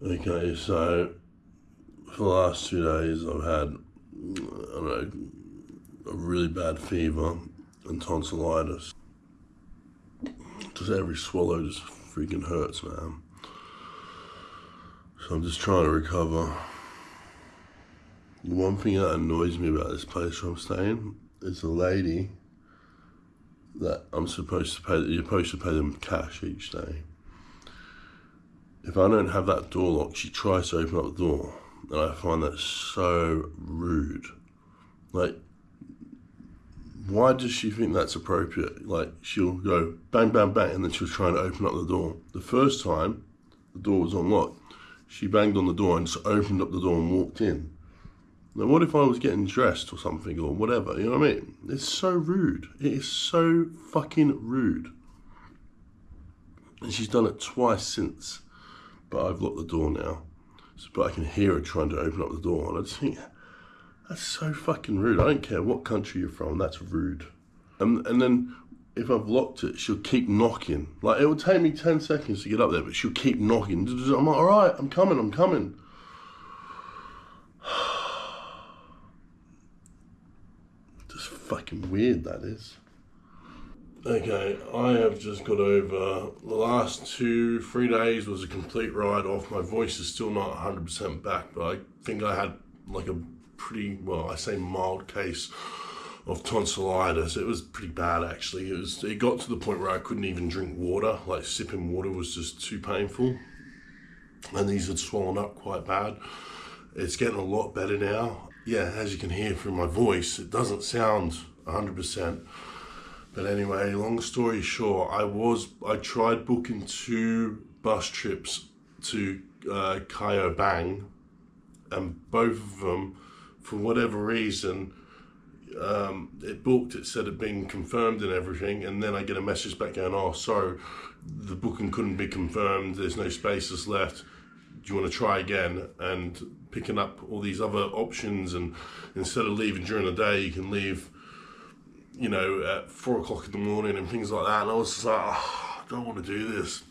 Okay, so for the last 2 days I've had, I don't know, a really bad fever and tonsillitis. Just every swallow just freaking hurts, man. So I'm just trying to recover. The one thing that annoys me about this place where I'm staying is the lady that I'm supposed to pay, you're supposed to pay them cash each day. If I don't have that door locked, she tries to open up the door, and I find that so rude. Like, why does she think that's appropriate? Like, she'll go bang, bang, bang, and then she'll try and open up the door. The first time, the door was unlocked. She banged on the door and just opened up the door and walked in. Now, what if I was getting dressed or something or whatever? You know what I mean? It's so rude. It is so fucking rude. And she's done it twice since. But I've locked the door now. But I can hear her trying to open up the door. And I just think, that's so fucking rude. I don't care what country you're from, that's rude. And then if I've locked it, she'll keep knocking. Like, it will take me 10 seconds to get up there, but she'll keep knocking. I'm like, all right, I'm coming. Just fucking weird, that is. Okay, I have just got over, the last 2-3 days was a complete ride off. My voice is still not 100% back, but I think I had like a pretty, well, I say mild case of tonsillitis. It was pretty bad, actually. It got to the point where I couldn't even drink water. Like, sipping water was just too painful. And these had swollen up quite bad. It's getting a lot better now. Yeah, as you can hear through my voice, it doesn't sound 100%. But anyway, long story short, I tried booking 2 bus trips to Kayo Bang, and both of them, for whatever reason, it said it had been confirmed and everything, and then I get a message back going, oh, sorry, the booking couldn't be confirmed, there's no spaces left, do you want to try again? And picking up all these other options, and instead of leaving during the day, you can leave, you know, at 4 o'clock in the morning and things like that. And I was just like, oh, I don't want to do this.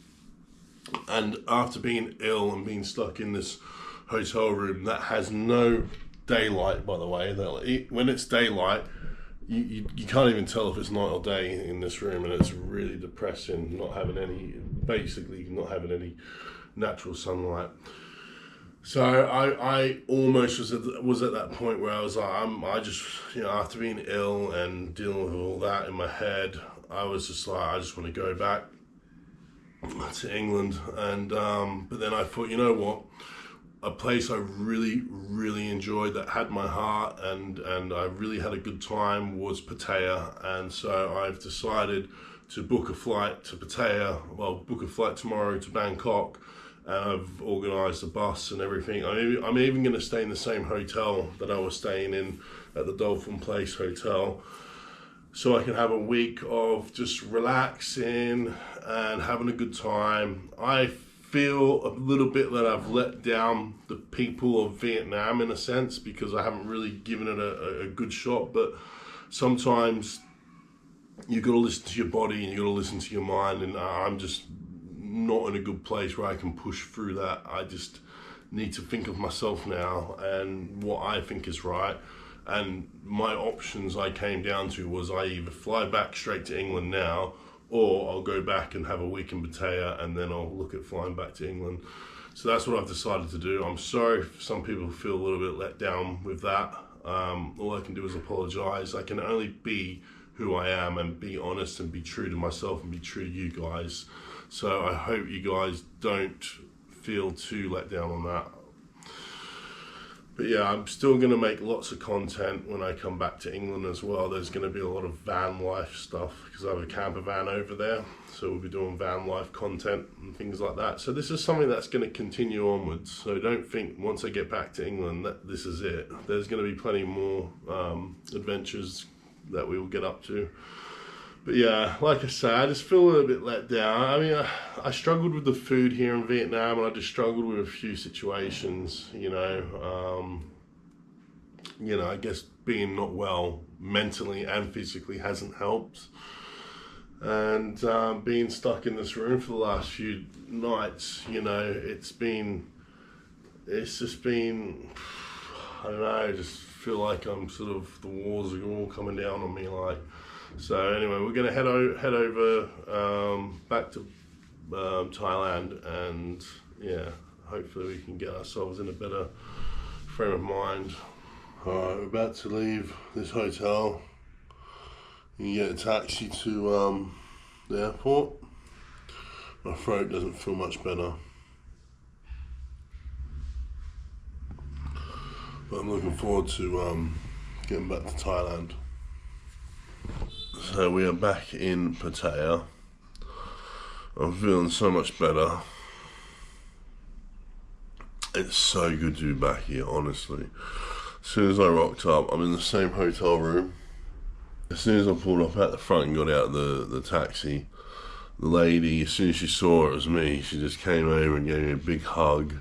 And after being ill and being stuck in this hotel room that has no daylight, by the way, when it's daylight, you can't even tell if it's night or day in this room, and it's really depressing not having any natural sunlight. So I almost was at that point where I was like, I just, you know, after being ill and dealing with all that in my head, I was just like, I just want to go back to England. And but then I thought, you know what, a place I really, really enjoyed that had my heart and I really had a good time was Pattaya. And so I've decided to book a flight to Pattaya. Well, book a flight tomorrow to Bangkok. And I've organised a bus and everything. I'm even going to stay in the same hotel that I was staying in at the Dolphin Place Hotel, so I can have a week of just relaxing and having a good time. I feel a little bit that I've let down the people of Vietnam in a sense, because I haven't really given it a good shot, but sometimes you got to listen to your body and you got to listen to your mind, and I'm just not in a good place where I can push through that. I just need to think of myself now and what I think is right. And my options I came down to was I either fly back straight to England now, or I'll go back and have a week in Pattaya, and then I'll look at flying back to England. So that's what I've decided to do. I'm sorry if some people feel a little bit let down with that. All I can do is apologise. I can only be who I am and be honest and be true to myself and be true to you guys. So I hope you guys don't feel too let down on that. But yeah, I'm still going to make lots of content when I come back to England as well. There's going to be a lot of van life stuff because I have a camper van over there. So we'll be doing van life content and things like that. So this is something that's going to continue onwards. So don't think once I get back to England that this is it. There's going to be plenty more adventures that we will get up to. But yeah, like I said, I just feel a little bit let down. I mean, I struggled with the food here in Vietnam, and I just struggled with a few situations, you know. I guess being not well mentally and physically hasn't helped. And being stuck in this room for the last few nights, you know, it's been it's just been, I don't know, I just feel like I'm sort of, the walls are all coming down on me, like. So anyway, we're gonna head over back to Thailand, and yeah, hopefully we can get ourselves in a better frame of mind. Alright, we're about to leave this hotel. You can get a taxi to the airport. My throat doesn't feel much better, but I'm looking forward to getting back to Thailand. So we are back in Pattaya. I'm feeling so much better. It's so good to be back here, honestly. As soon as I rocked up, I'm in the same hotel room. As soon as I pulled up at the front and got out of the taxi, the lady, as soon as she saw it was me, she just came over and gave me a big hug.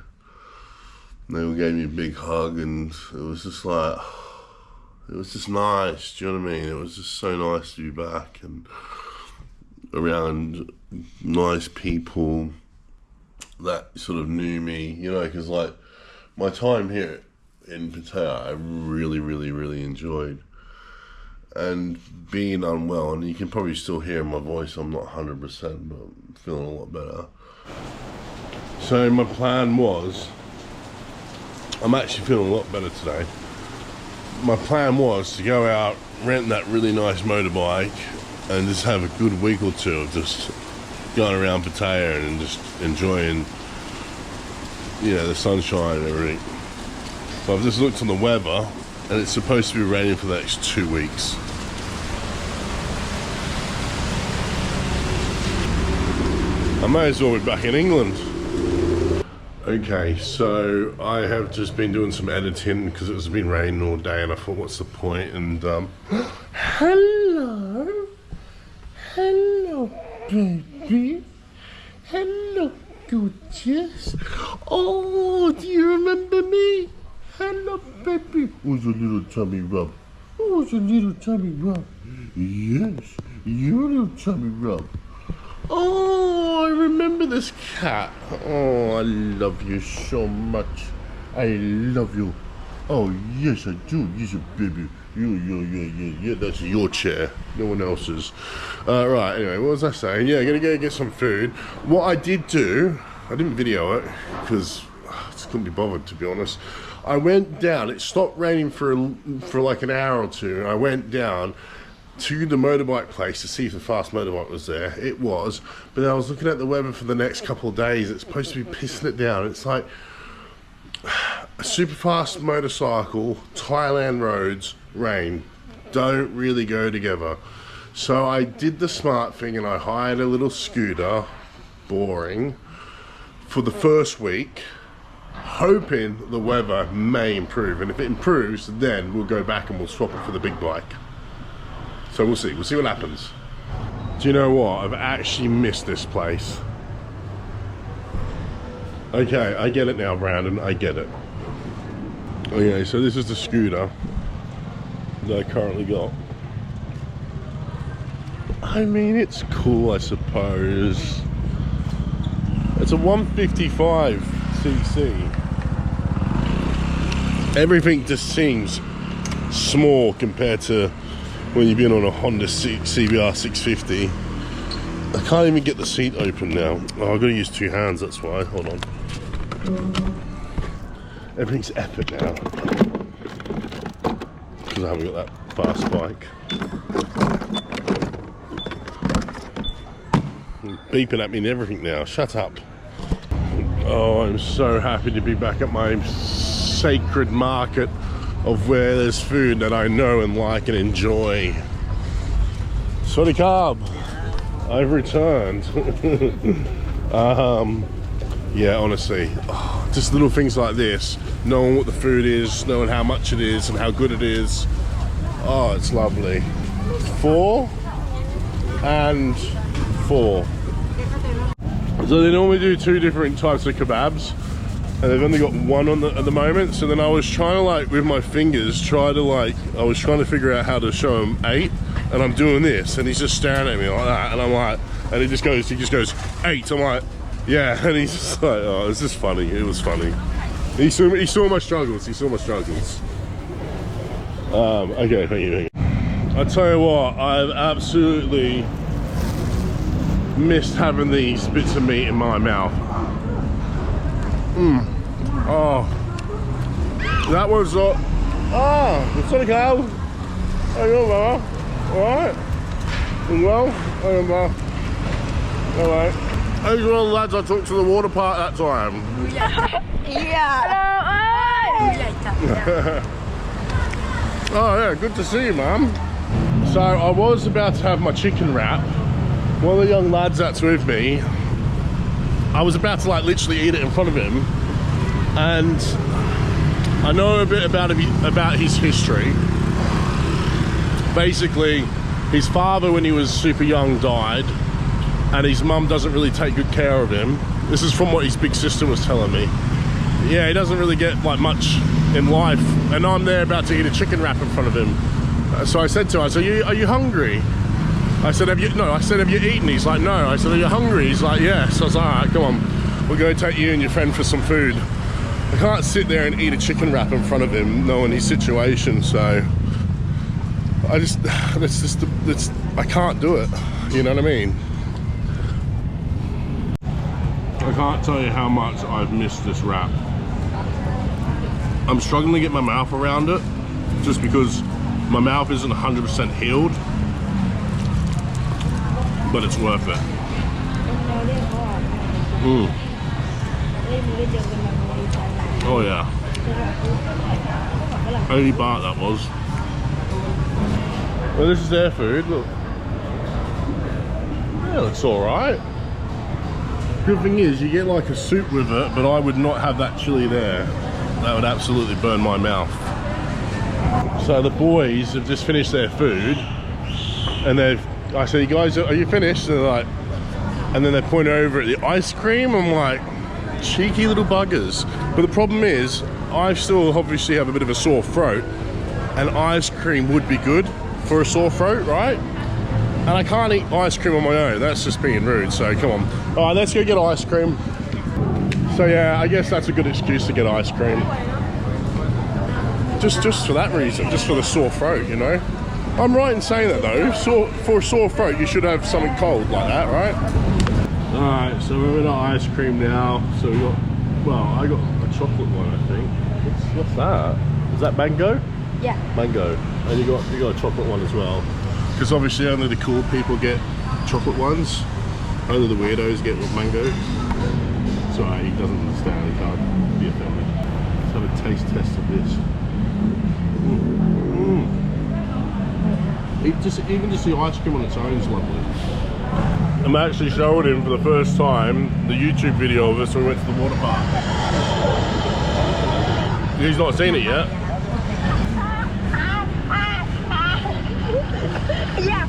They all gave me a big hug, and it was just like, it was just nice, do you know what I mean? It was just so nice to be back and around nice people that sort of knew me, you know, because like my time here in Pattaya, I really enjoyed. And being unwell, and you can probably still hear in my voice, I'm not 100%, but I'm feeling a lot better. So my plan was, I'm actually feeling a lot better today. My plan was to go out, rent that really nice motorbike, and just have a good week or two of just going around Pattaya and just enjoying, you know, the sunshine and everything. So I've just looked on the weather, and it's supposed to be raining for the next 2 weeks. I may as well be back in England. Okay, so I have just been doing some editing because it's been raining all day, and I thought, what's the point? And hello, baby, hello, gorgeous. Oh, do you remember me? Hello, baby. Who's your little tummy rub? Who's your little tummy rub? Yes, your little tummy rub. Oh, I remember this cat. Oh, I love you so much. I love you. Oh, yes, I do. Yes, baby. Yeah, that's your chair. No one else's. Right, anyway, what was I saying? Yeah, I'm going to go get some food. What I did do, I didn't video it because I just couldn't be bothered, to be honest. I went down. It stopped raining for like an hour or two. I went down to the motorbike place to see if the fast motorbike was there. It was, but I was looking at the weather for the next couple of days. It's supposed to be pissing it down. It's like a super fast motorcycle, Thailand roads, rain don't really go together. So I did the smart thing and I hired a little scooter, boring, for the first week, hoping the weather may improve, and if it improves, then we'll go back and we'll swap it for the big bike. So we'll see what happens. Do you know what? I've actually missed this place. Okay, I get it now, Brandon, I get it. Okay, so this is the scooter that I currently got. I mean, it's cool, I suppose. It's a 155cc. Everything just seems small compared to when you've been on a Honda CBR 650. I can't even get the seat open now. Oh, I've got to use two hands, that's why. Hold on. Everything's epic now. Because I haven't got that fast bike. Beeping at me and everything now. Shut up. Oh, I'm so happy to be back at my sacred market of where there's food that I know and like and enjoy. Sorry, Carb. I've returned. Yeah, honestly, just little things like this, knowing what the food is, knowing how much it is and how good it is. Oh, it's lovely. 4 and 4. So they normally do 2 different types of kebabs, and they've only got one on at the moment. So then I was trying to, like, with my fingers, I was trying to figure out how to show him 8, and I'm doing this, and he's just staring at me like that, and I'm like, and he just goes 8. I'm like, yeah, and he's just like, oh, it's just funny. It was funny. He saw my struggles. He saw my struggles. Okay, thank you. I tell you what, I've absolutely missed having these bits of meat in my mouth. Oh, that was it's okay. How you doing, brother? All right. Well, all right. Those were all the lads I took to the water park that time. Oh yeah, good to see you, man. So I was about to have my chicken wrap. One of the young lads that's with me, I was about to like literally eat it in front of him, and I know a bit about his history. Basically, his father when he was super young died, and his mum doesn't really take good care of him. This is from what his big sister was telling me. Yeah, he doesn't really get like much in life, and I'm there about to eat a chicken wrap in front of him. So I said to him, I said, are you hungry? I said, have you eaten? He's like, no. I said, are you hungry? He's like, yes. So I was like, all right, come on, we'll go take you and your friend for some food. I can't sit there and eat a chicken wrap in front of him knowing his situation, so I can't do it, you know what I mean? I can't tell you how much I've missed this wrap. I'm struggling to get my mouth around it, just because my mouth isn't 100% healed, but it's worth it. Oh yeah. 80 baht that was. Well, this is their food, look. Yeah, it's alright. Good thing is, you get like a soup with it, but I would not have that chili there. That would absolutely burn my mouth. So the boys have just finished their food, and I said, you guys, are you finished? And they're like, and then they point over at the ice cream. I'm like, cheeky little buggers. But the problem is, I still obviously have a bit of a sore throat, and ice cream would be good for a sore throat, right? And I can't eat ice cream on my own. That's just being rude, so come on. All right, let's go get ice cream. So yeah, I guess that's a good excuse to get ice cream. Just for that reason, just for the sore throat, you know? I'm right in saying that though. For a sore throat, you should have something cold like that, right? All right, so we're in our ice cream now. So we got, well, I got a chocolate one, I think. What's that? Is that mango? Yeah. Mango. And you got a chocolate one as well. Because obviously only the cool people get chocolate ones. Only the weirdos get mango. Sorry, he doesn't understand. He can't be offended. Let's have a taste test of this. Even just the ice cream on its own is lovely. I'm actually showing him for the first time the YouTube video of us when we went to the water park. He's not seen it yet. Yeah.